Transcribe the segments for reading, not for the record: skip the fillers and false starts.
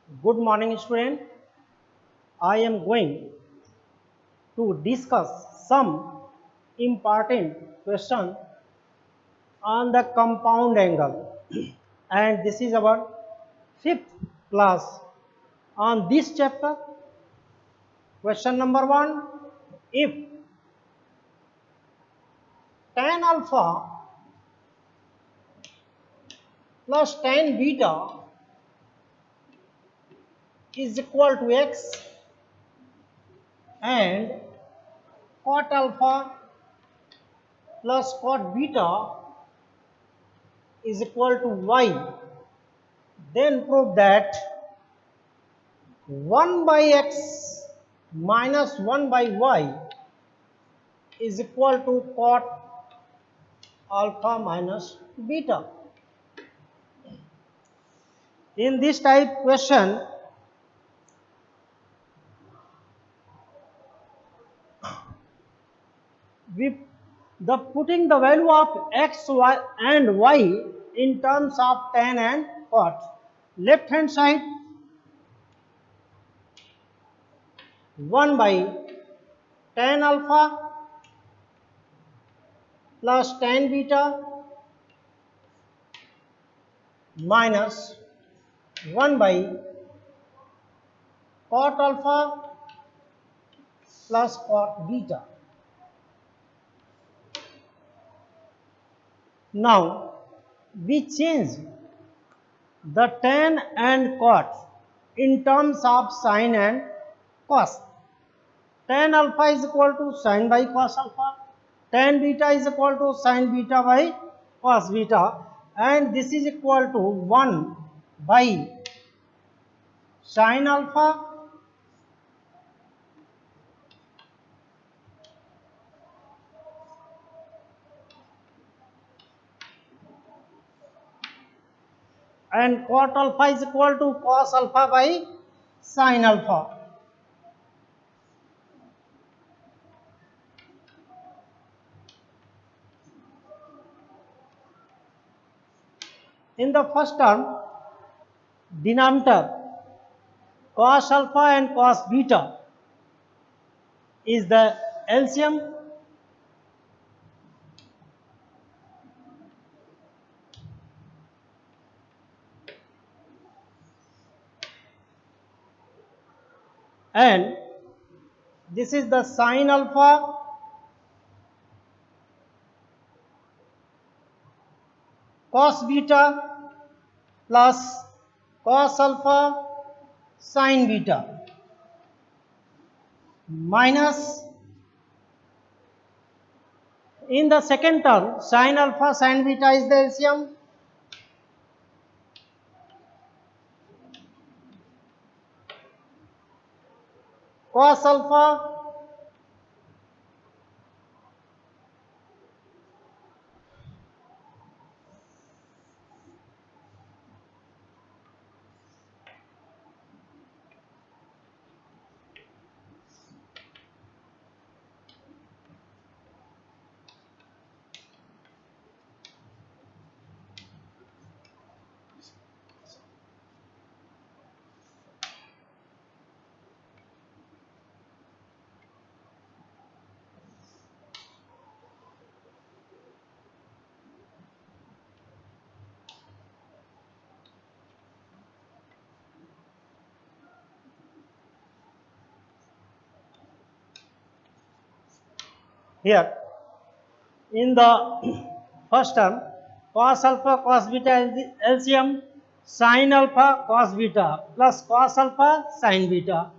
Good morning, student. I am going to discuss some important question on the compound angle, and this is our fifth class on this chapter. Question number one: if tan alpha plus tan beta is equal to x and cot alpha plus cot beta is equal to y, then prove that 1 by x minus 1 by y is equal to cot alpha minus beta. In this type question, we the putting the value of x y and y in terms of tan and cot. Left hand side 1 by tan alpha plus tan beta minus 1 by cot alpha plus cot beta. Now we change the tan and cot in terms of sine and cos. Tan alpha is equal to sine by cos alpha, tan beta is equal to sine beta by cos beta, and this is equal to 1 by sine alpha and cot alpha is equal to cos alpha by sine alpha. In the first term, denominator cos alpha and cos beta is the LCM, and this is the sine alpha cos beta plus cos alpha sine beta minus, in the second term, sine alpha sine beta is the LCM, cos alpha here. In the first term, cos alpha cos beta is the LCM, sin alpha cos beta plus cos alpha sin beta,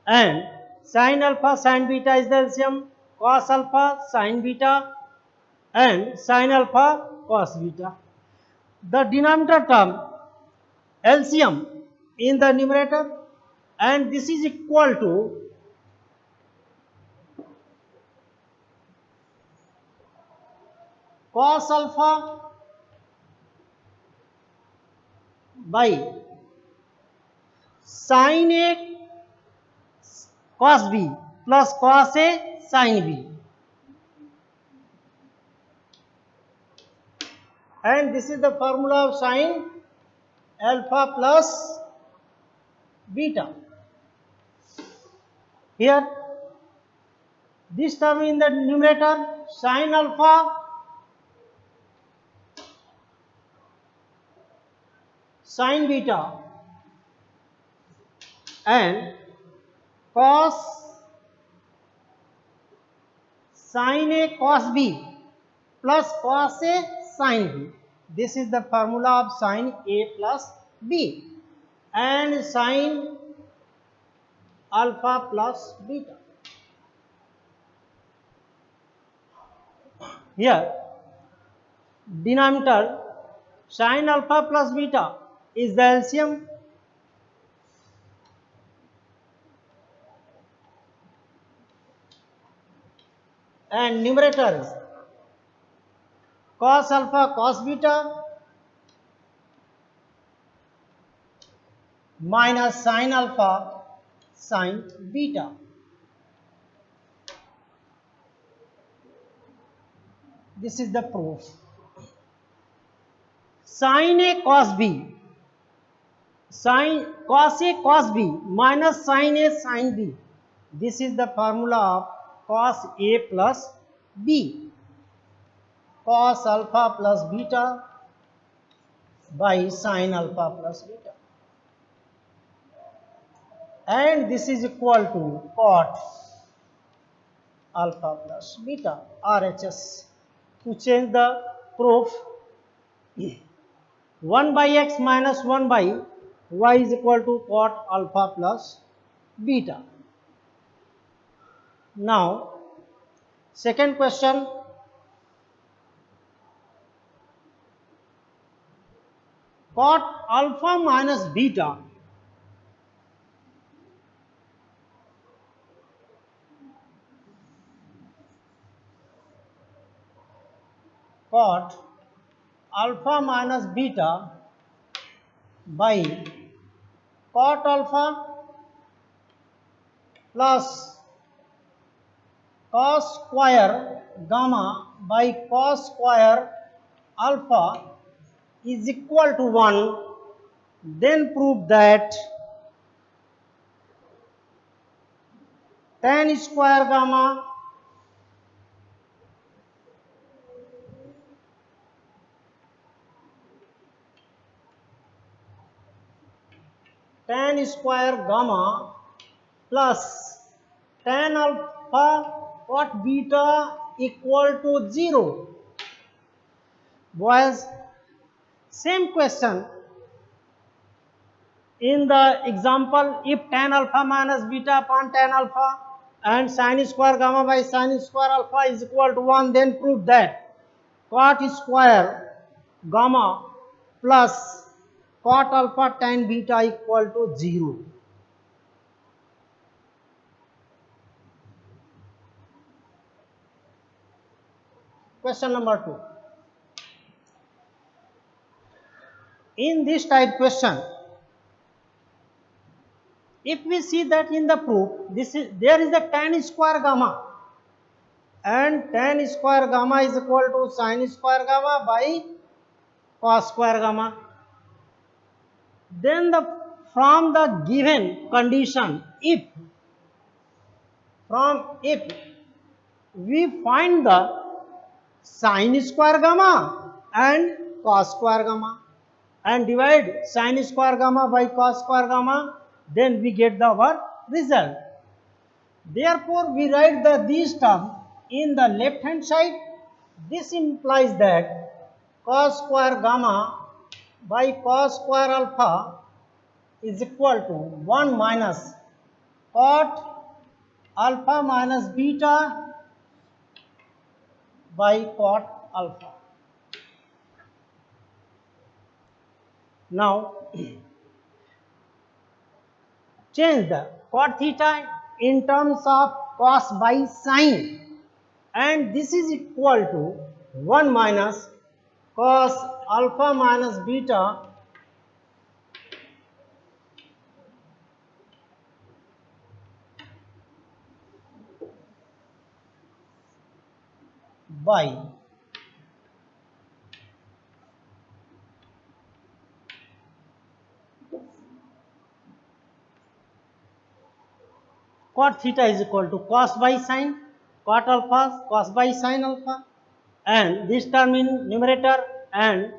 and sin alpha sin beta is the LCM, cos alpha sin beta and sin alpha cos beta. The denominator term LCM in the numerator, and this is equal to cos alpha by sin A cos B plus cos A sin B, and this is the formula of sin alpha plus beta. Here, this term in the numerator, sin alpha, sin beta, and cos sin A cos B plus cos A sin B. This is the formula of sin A plus B and sin alpha plus beta. Here, denominator sin alpha plus beta is the LCM, and numerator is cos alpha cos beta minus sin alpha sin beta. This is the proof. Sin A cos B, sin cos A cos B minus sin A sin B. This is the formula of cos A plus B. Cos alpha plus beta by sin alpha plus beta. And this is equal to cot alpha plus beta, RHS. To change the proof, 1 by x minus 1 by y is equal to cot alpha plus beta. Now, second question, cot alpha minus beta cot alpha minus beta by cot alpha plus cos square gamma by cos square alpha is equal to 1, then prove that tan square gamma plus tan alpha cot beta equal to 0. Boys, same question. In the example, if tan alpha minus beta upon tan alpha and sin square gamma by sin square alpha is equal to 1, then prove that cot square gamma plus cot alpha tan beta equal to 0. Question number 2. In this type question, if we see that in the proof, there is a tan square gamma, and tan square gamma is equal to sin square gamma by cos square gamma. Then from the given condition, if we find the sin square gamma and cos square gamma and divide sin square gamma by cos square gamma, then we get our result. Therefore, we write this term in the left hand side. This implies that cos square gamma by cos square alpha is equal to 1 minus cot alpha minus beta by cot alpha. Now, change the cot theta in terms of cos by sin, and this is equal to 1 minus cos alpha minus beta by cot theta is equal to cos by sine cot alpha cos by sine alpha, and this term in numerator and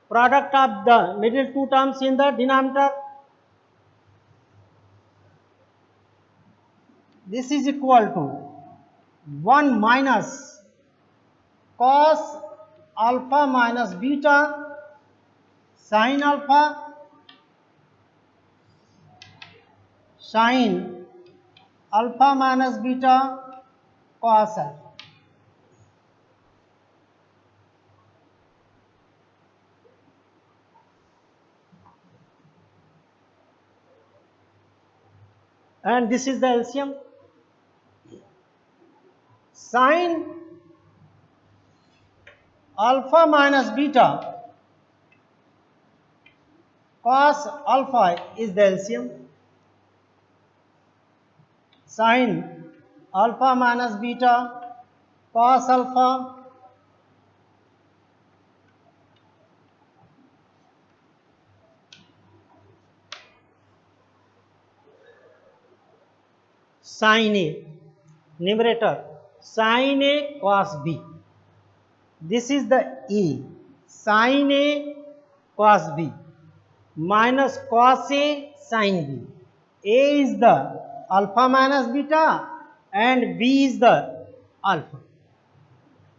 product of the middle two terms in the denominator, this is equal to 1 minus cos alpha minus beta sin alpha sin alpha minus beta cos alpha. And this is the LCM. Sin alpha minus beta cos alpha is the LCM. Sin alpha minus beta cos alpha sin A, numerator sin A cos B. This is the E, sin A cos B minus cos A sin B. A is the alpha minus beta and B is the alpha.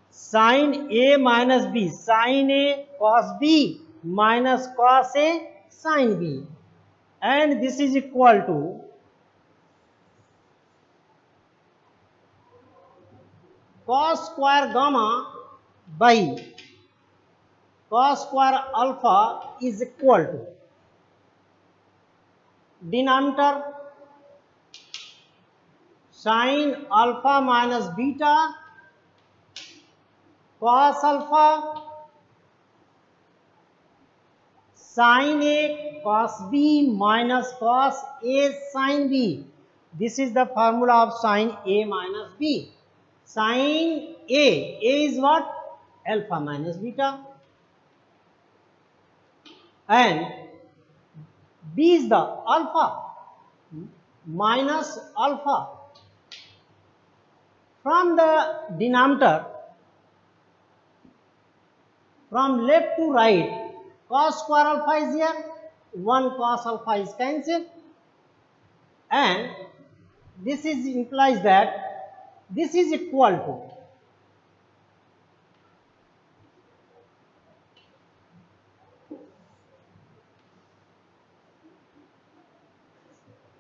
Sin A minus B, sin A cos B minus cos A sin B, and this is equal to cos square gamma by cos square alpha is equal to denominator sin alpha minus beta cos alpha sin A cos B minus cos A sin B. This is the formula of sin A minus B. Sin A is what? Alpha minus beta, and B is the alpha minus alpha. From the denominator, from left to right, cos square alpha is here, 1 cos alpha is cancelled, and this is implies that this is equal to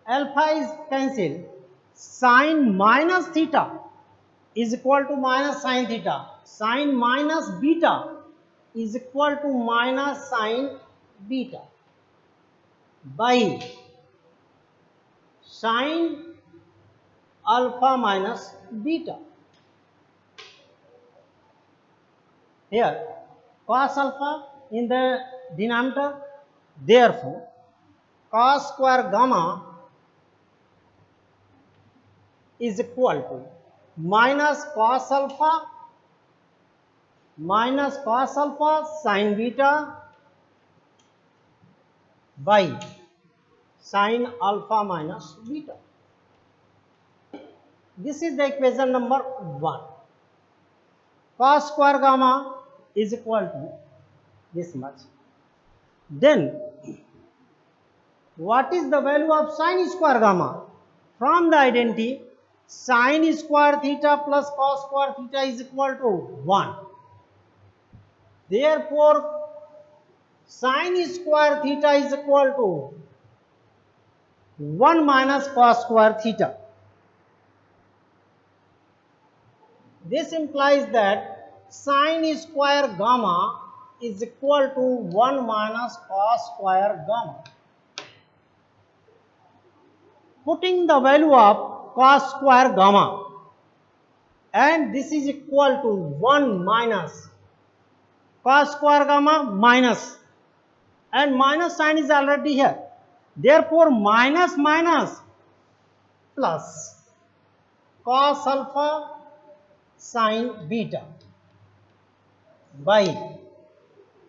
alpha is cancelled, sin minus theta is equal to minus sin theta, sin minus beta is equal to minus sin beta by sin alpha minus beta. Here cos alpha in the denominator, therefore cos square gamma is equal to minus cos alpha sin beta by sin alpha minus beta. This is the equation number 1. Cos square gamma is equal to this much. Then what is the value of sin square gamma? From the identity, sin square theta plus cos square theta is equal to 1. Therefore, sin square theta is equal to 1 minus cos square theta. This implies that sin square gamma is equal to 1 minus cos square gamma. Putting the value of cos square gamma, and this is equal to 1 minus cos square gamma minus, and minus sign is already here. Therefore, minus minus plus cos alpha sin beta by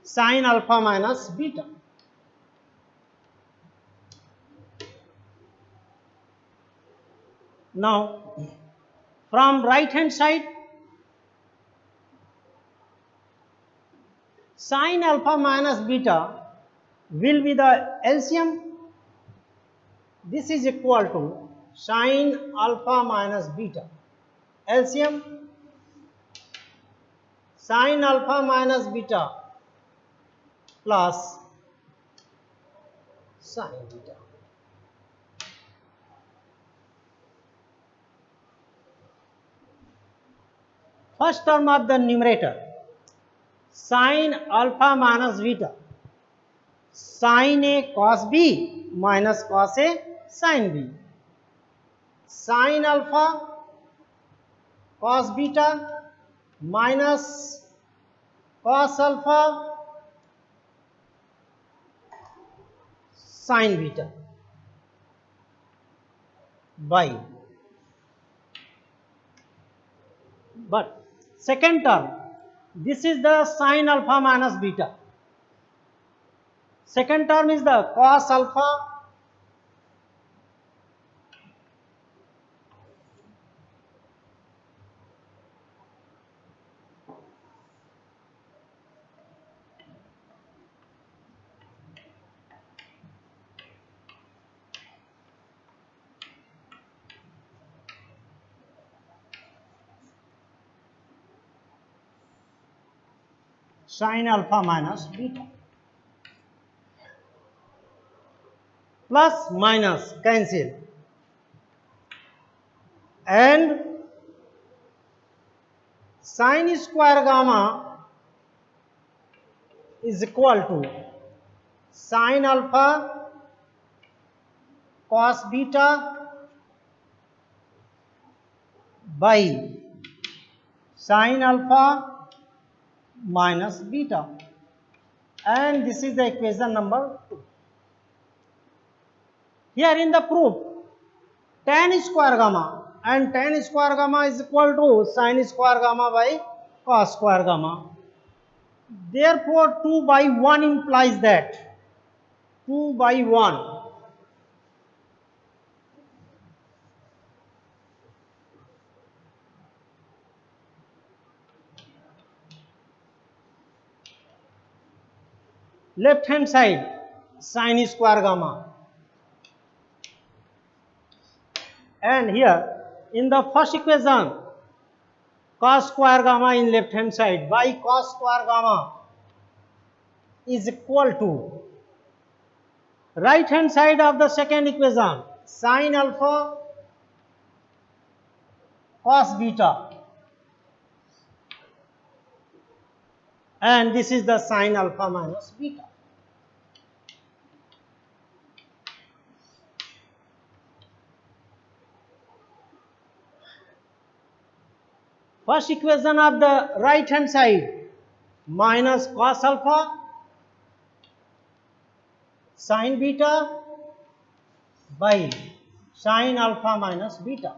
sin alpha minus beta. Now, from right hand side, sin alpha minus beta will be the LCM. This is equal to sin alpha minus beta. LCM sin alpha minus beta plus sin beta. First term of the numerator, sin alpha minus beta, sin A cos B minus cos A sin B, sin alpha cos beta minus cos alpha sin beta by, but second term, this is the sin alpha minus beta. Second term is the cos alpha sin alpha minus beta, plus minus cancel, and sin square gamma is equal to sin alpha cos beta by sin alpha minus beta, and this is the equation number 2. Here in the proof, tan square gamma, and tan square gamma is equal to sin square gamma by cos square gamma. Therefore, 2 by 1 implies that 2 by 1. Left hand side sin square gamma, and here in the first equation cos square gamma in left hand side by cos square gamma is equal to right hand side of the second equation sin alpha cos beta, and this is the sin alpha minus beta. First equation of the right hand side minus cos alpha sin beta by sin alpha minus beta.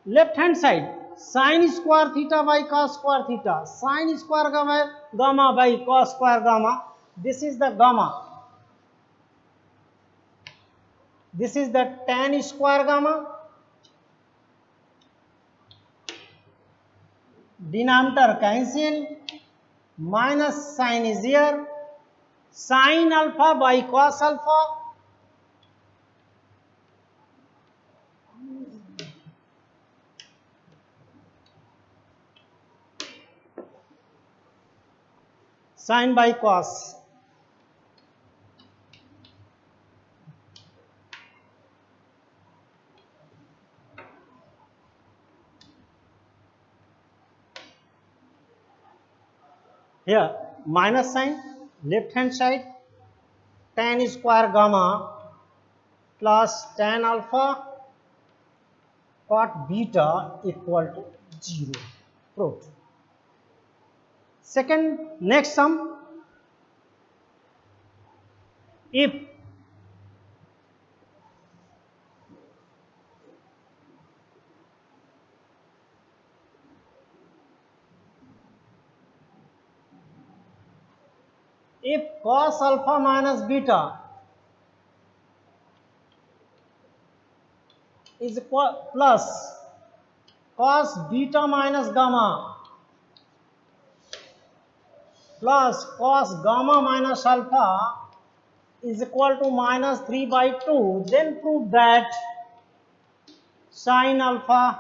Left hand side sin square theta by cos square theta, sin square gamma by cos square gamma. This is the gamma. This is the tan square gamma. Denominator cancel, minus sin is here, sin alpha by cos alpha sin by cos, here minus sign, left hand side tan square gamma plus tan alpha cot beta equal to 0. Proved. Second, next sum, if if cos alpha minus beta is equal plus cos beta minus gamma plus cos gamma minus alpha is equal to minus 3 by 2, then prove that sin alpha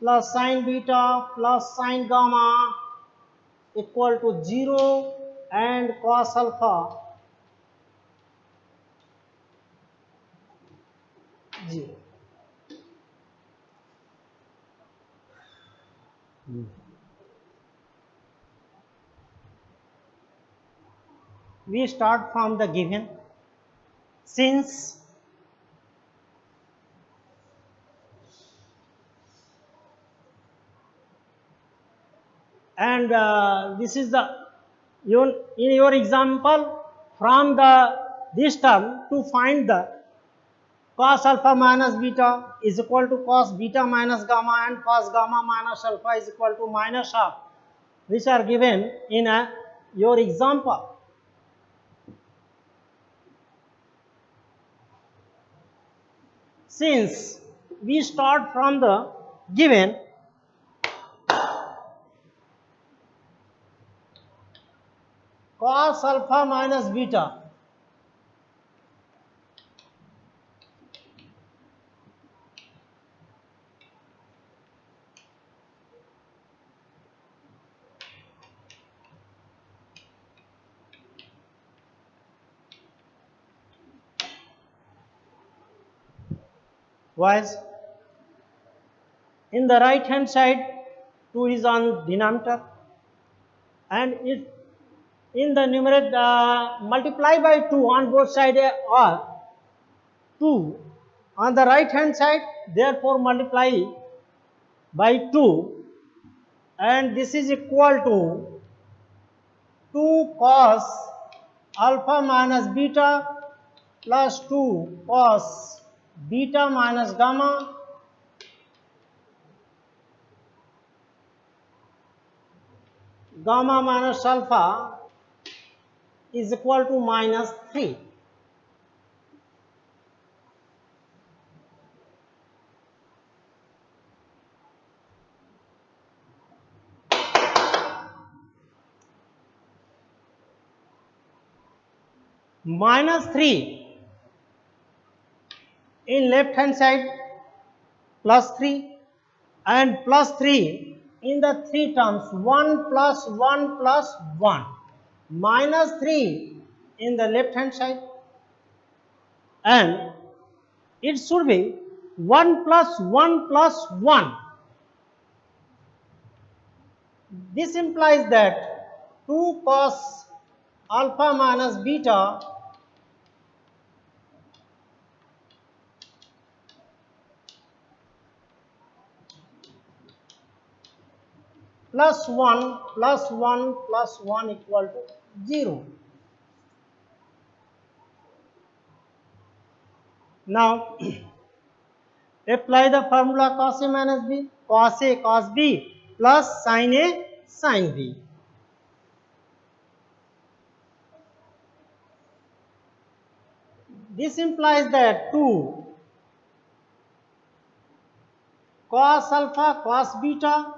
plus sin beta plus sin gamma equal to 0 and cos alpha 0. We start from the given. Since and this is the in your example from the this term to find the cos alpha minus beta is equal to cos beta minus gamma and cos gamma minus alpha is equal to minus half, which are given in your example. Since we start from the given, cos alpha minus beta was in the right hand side 2 is on denominator and it in the numerator multiply by 2 on both sides or 2 on the right hand side, therefore multiply by 2 and this is equal to 2 cos alpha minus beta plus 2 cos beta minus gamma gamma minus alpha is equal to minus 3. Minus 3 in left hand side plus 3 and plus 3 in the 3 terms 1 plus 1 plus 1 minus 3 in the left hand side and it should be 1 plus 1 plus 1. This implies that 2 cos alpha minus beta plus 1 plus 1 plus 1 equal to 0. Now apply the formula cos A minus B, cos A cos B plus sin A sin B. This implies that 2 cos alpha cos beta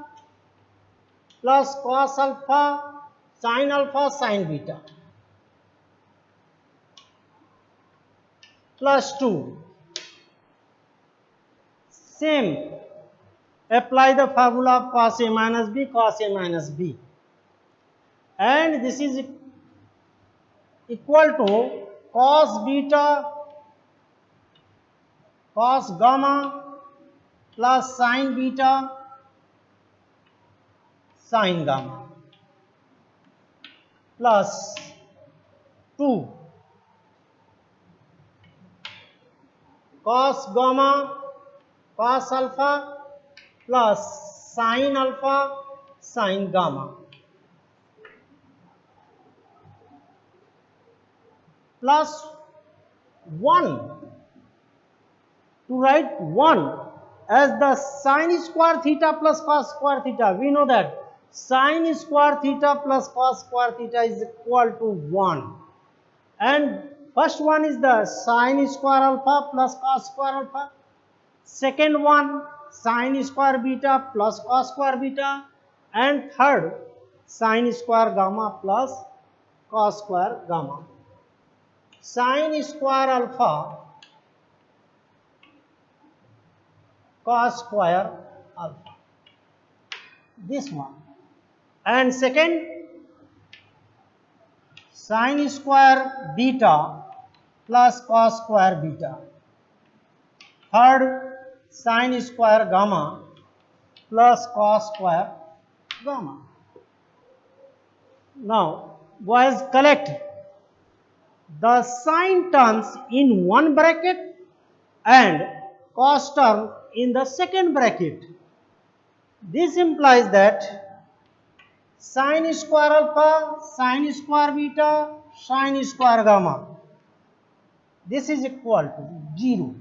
plus cos alpha sin beta plus 2 same apply the formula of cos A minus B and this is equal to cos beta cos gamma plus sin beta sin gamma plus 2 cos gamma cos alpha plus sin alpha sin gamma plus 1 to write 1 as the sin square theta plus cos square theta. We know that sin square theta plus cos square theta is equal to 1. And first one is the sin square alpha plus cos square alpha. Second one sin square beta plus cos square beta. And third sin square gamma plus cos square gamma. Sin square alpha cos square alpha, this one. And second sin square beta plus cos square beta. Third sin square gamma plus cos square gamma. Now boys, collect the sin terms in one bracket and cos term in the second bracket. This implies that sin square alpha, sin square beta, sin square gamma, this is equal to 0.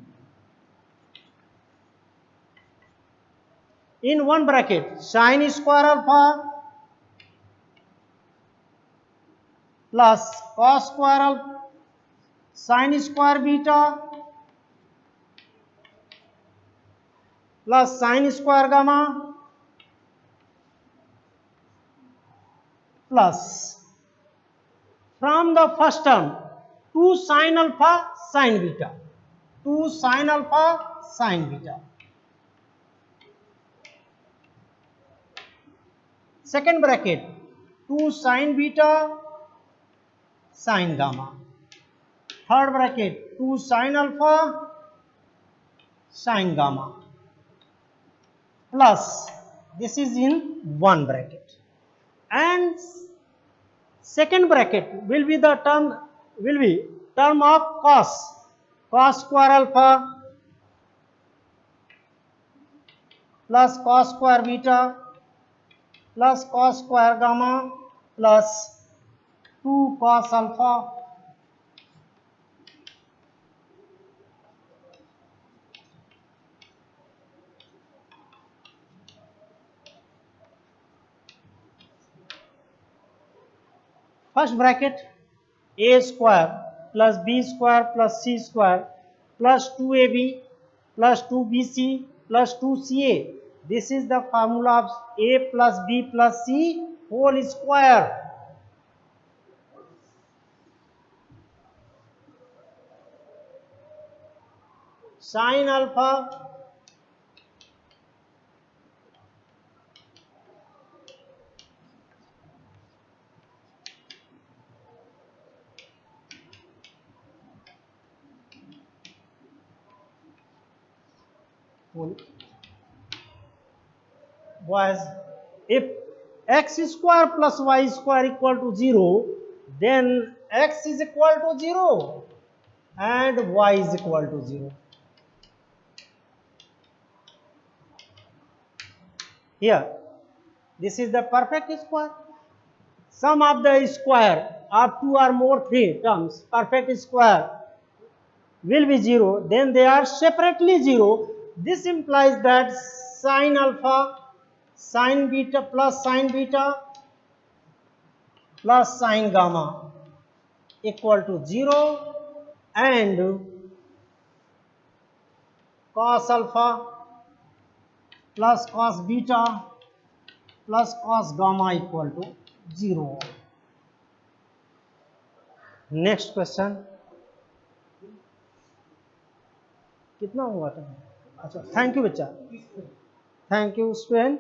In one bracket, sin square alpha plus cos square alpha, sin square beta plus sin square gamma plus from the first term 2 sin alpha sin beta, 2 sin alpha sin beta. Second bracket 2 sin beta sin gamma. Third bracket 2 sin alpha sin gamma plus, this is in one bracket, and second bracket will be the term of cos square alpha plus cos square beta plus cos square gamma plus 2 cos alpha first bracket a square plus b square plus c square plus 2ab plus 2bc plus 2ca. This is the formula of a plus b plus c whole square. Sin alpha was, if x square plus y square equal to 0, then x is equal to 0 and y is equal to 0. Here, this is the perfect square. Sum of the square of 2 or more 3 terms, perfect square, will be 0, then they are separately 0. This implies that sin alpha, sin beta plus sin gamma equal to 0 and cos alpha plus cos beta plus cos gamma equal to 0. Next question. कितना हुआ था? अच्छा, thank you बच्चा, thank you student.